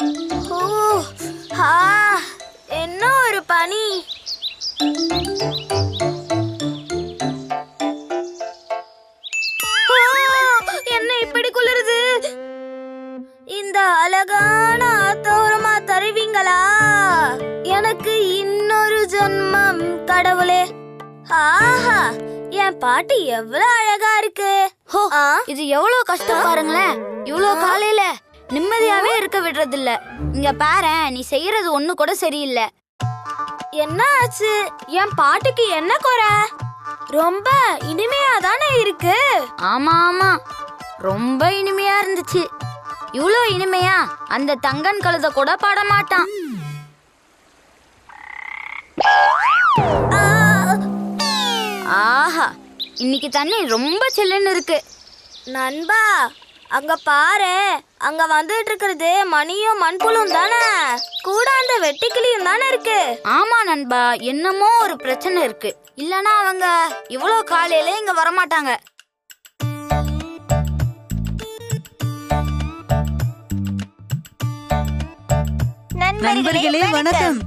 ஓ, ஆ, என்ன ஒரு பனி. என்ன இப்படி குளிருது? இந்த அழகான ஆத்தோரமா தருவீங்களா? எனக்கு இன்னொரு ஜென்மம் கடவுளே. ஆஹா, என் பாட்டு எவ்வளவு அழகா இருக்கு. இது எவ்வளவு கஷ்டம் பாருங்களேன். இவ்வளவு காலையில நிம்மதியாவே இருக்க விடுறது இல்ல. இங்க பாரு, நீ செய்யறது ஒண்ணு கூட சரியில்லை. என்ன ஆச்சு? என் பாட்டுக்கு என்ன குறை? ரொம்ப இனிமையா தானே இருக்கு. ஆமா ஆமா, ரொம்ப இனிமையா இருந்துச்சு. இவ்வளோ இனிமையா அந்த தங்கன் கழுத கூட பாட மாட்டான். ஆஹா, இன்னைக்கு தண்ணி ரொம்ப சில்லுன்னு இருக்கு. நண்பா, அங்க பாரு, அங்க வந்துட்டு இருக்கிறது மணியும் மண்புழும் தானே, கூட அந்த வெட்டுக்கிளியும் தானே இருக்கு. ஆமா நண்பா, என்னமோ ஒரு பிரச்சனை இருக்கு. இல்லனா அவங்க இவ்வளோ காலையில இங்க வரமாட்டாங்க. நண்பர்களே வணக்கம்.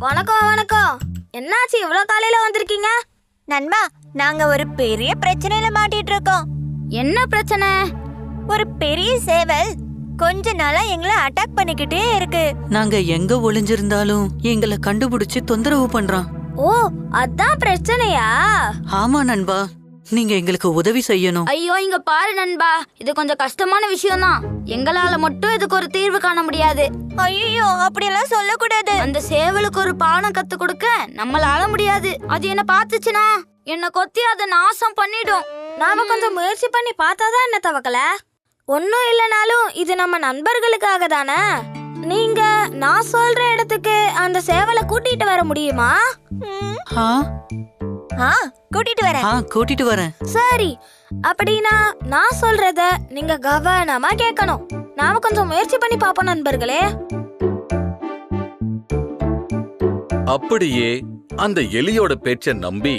வணக்கம் வணக்கம். என்னாச்சு இவ்வளவு காலையில வந்திருக்கீங்க? நண்பா, நாங்க ஒரு பெரிய பிரச்சனையில மாட்டிட்டு இருக்கோம். என்ன பிரச்சனை? ஒரு பெரிய சேவல் கொஞ்ச நாளா எங்களை அட்டாக் பண்ணிக்கிட்டே இருக்கு. நாங்க எங்க ஒளிஞ்சிருந்தாலும் எங்களை கண்டுபிடிச்சு தொந்தரவு பண்றான். ஓ, அதான் பிரச்சனையா? ஆமா நண்பா, நீங்க எங்களுக்கு உதவி செய்யணும். ஐயோ, இங்க பாரு நண்பா, இது கொஞ்சம் கஷ்டமான விஷயம் தான். எங்களால மட்டும் இதுக்கு ஒரு தீர்வு காண முடியாது. ஐயோ, அப்படியெல்லாம் சொல்லக்கூடாது. அந்த சேவலுக்கு ஒரு பாடம் கத்து கொடுக்க நம்மளால முடியாது. அது என்ன பாத்துச்சுன்னா என்ன கொத்தி அதை நாசம் பண்ணிடும். நாம கொஞ்சம் முயற்சி பண்ணி பார்த்தாதான் என்ன தவக்கல. ஒன்னும் இல்லனாலும் இது நம்ம நண்பர்களுக்காக தானே. நீங்க நான் சொல்ற இடத்துக்கு அந்த சேவலை கூட்டிட்டு வர முடியுமா? கூட்டிட்டு வரேன். சரி, அப்படின்னா நான் சொல்றத நீங்க கவனமா கேட்கணும். நாம கொஞ்சம் முயற்சி பண்ணி பாப்போம் நண்பர்களே. அப்படியே அந்த எலியோட பேச்ச நம்பி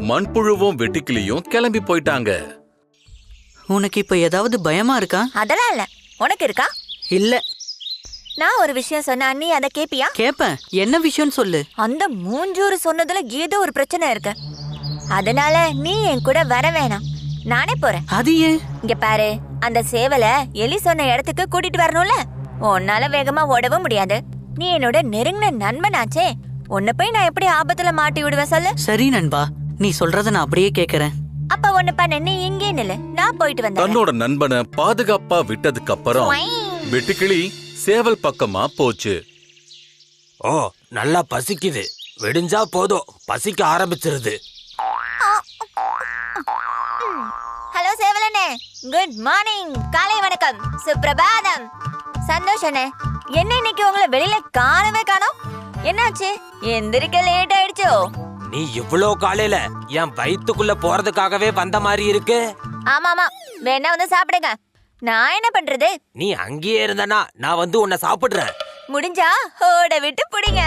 மண்புழுவும் வெட்டுக்கிளியும் கிளம்பி போயிட்டாங்க. உனக்கு இப்ப ஏதாவது பயமா இருக்கா? அதெல்லாம் இல்ல. உனக்கு இருக்கா? இல்ல. நான் ஒரு விஷயம் சொன்னா நீ அதை கேப்பியா? கேப்பேன். என்ன விஷயம் சொல்லு. அந்த மூஞ்சூறு சொன்னதுல ஏதோ ஒரு பிரச்சனை இருக்கு. அதனால நீ என் கூட வர வேணாம், நானே போறேன். அது ஏன்? இங்க பாரு, அந்த சேவலை எலி சொன்ன இடத்துக்கு கூட்டிட்டு வரணும்ல. உன்னால வேகமா ஓடவும் முடியாது. நீ என்னோட நெருங்கின நண்பனாச்சே. உன்னை போய் நான் எப்படி ஆபத்துல மாட்டி விடுவேன் சொல்லு. சரி நண்பா, நீ சொல்றத நான் அப்படியே கேக்குறேன். அப்ப ஒண்ணு பண்ண, நீ இங்கே நில்லு, நான் போயிட்டு வந்தேன். தன்னோட நண்பனை பாதுகாப்பா விட்டதுக்கு அப்புறம் வெட்டுக்கிளி சேவல் பக்கமா போச்சு. ஓ, நல்லா பசிக்குது. விடிஞ்சா போதும், பசிக்க ஆரம்பிச்சிருது. ஹலோ சேவலண்ணே, குட் மார்னிங். காலை வணக்கம், சுப்பிரபாதம். சந்தோஷண்ணே, என்ன இன்னைக்கு உங்களை வெளியில காணவே காணோம்? என்னாச்சு? எந்திரிக்க லேட் ஆயிடுச்சோ? நீ இவ்ளோ காலையில என் வயித்துக்குள்ள போறதுக்காகவே வந்த மாதிரி இருக்கு. ஆமாமா, வேணா வந்து சாப்பிடுங்க. நான் என்ன பண்றது? நீ அங்கேயே இருந்தனா நான் வந்து உன்னை சாப்பிடுறேன். முடிஞ்சா ஓட விட்டு புடிங்க.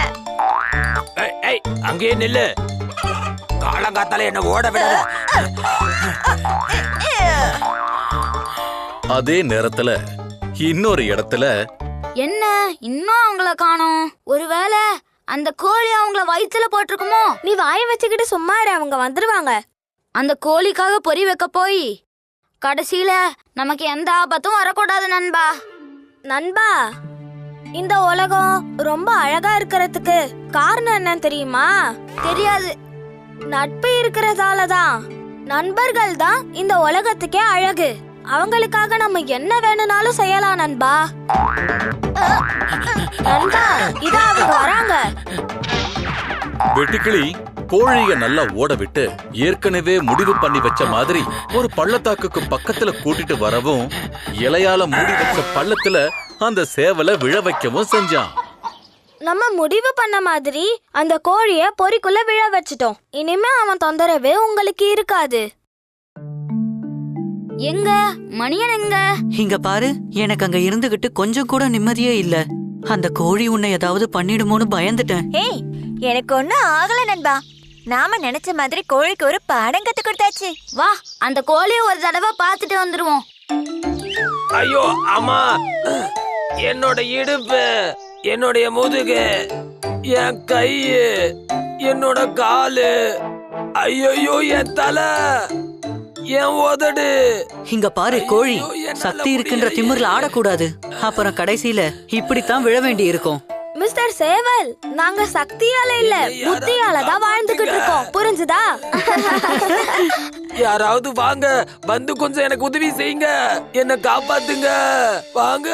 அங்கேயே நில்லு. காலங்காத்தால என்ன ஓட விடாத. அதே நேரத்துல இன்னொரு இடத்துல என்ன இன்னும் அவங்கள காணோம்? ஒருவேளை அந்த கோழி அவங்கள வயித்துல போட்டிருக்குமோ? நீ வாயை வச்சுக்கிட்டு சும்மா இரு, அவங்க வந்துருவாங்க. அந்த கோழிக்காக பொறி வைக்க போய் கடைசியில நமக்கு எந்த ஆபத்தும் வரக்கூடாது நண்பா. நண்பா, இந்த உலகம் ரொம்ப அழகா இருக்கிறதுக்கு காரணம் என்னன்னு தெரியுமா? தெரியாது. நட்பு இருக்கிறதாலதான். நண்பர்கள் தான் இந்த உலகத்துக்கே அழகு. அவங்களுக்காக நம்ம என்ன வேணும்னாலும் செய்யலாம் நண்பா. நண்பா, இதா அவங்க வராங்க. வெட்டுக்கிளி கோழிய நல்லா ஓட விட்டு ஏற்கனவே முடிவு பண்ணி வச்ச மாதிரி ஒரு பள்ளத்தாக்குக்கு பக்கத்துல கூட்டிட்டு வரவும் இலையால மூடி வச்ச பள்ளத்துல அந்த சேவலை விழ வைக்கவும் செஞ்சான். நம்ம முடிவு பண்ண மாதிரி அந்த கோழிய பொறிக்குள்ள விழ வச்சிட்டோம். இனிமே அவன் தொந்தரவு உங்களுக்கு இருக்காது. எங்க மணியன் எங்க? இங்க பாரு, எனக்கு அங்க இருந்துகிட்டு கொஞ்சம் கூட நிம்மதியே இல்ல. அந்த கோழி உன்னை ஏதாவது பண்ணிடுமோன்னு பயந்துட்டேன். ஏய், எனக்கு ஒண்ணும் ஆகல நண்பா. நாம நினைச்ச மாதிரி கோழிக்கு ஒரு பாடம் கத்து கொடுத்தாச்சு. வா, அந்த கோழியை ஒரு தடவை பார்த்துட்டு வந்துருவோம். ஐயோ அம்மா, என்னோட இடுப்பு, என்னுடைய முதுகு, என் கை, என்னோட காலு, ஐயோ என் தலை, என் உதடு. இங்க பாரு கோழி, சக்தி இருக்கின்ற திமிர்ல ஆடக்கூடாது. அப்புறம் கடைசியில இப்படித்தான் விழ வேண்டி இருக்கும். மிஸ்டர் சேவல், நாங்க சக்தியால இல்ல புத்தியால தான் வாழ்ந்துகிட்டு இருக்கோம், புரிஞ்சுதா? யாராவது வாங்க, வந்து கொஞ்சம் எனக்கு உதவி செய்யுங்க, என்ன காப்பாத்துங்க, வாங்க.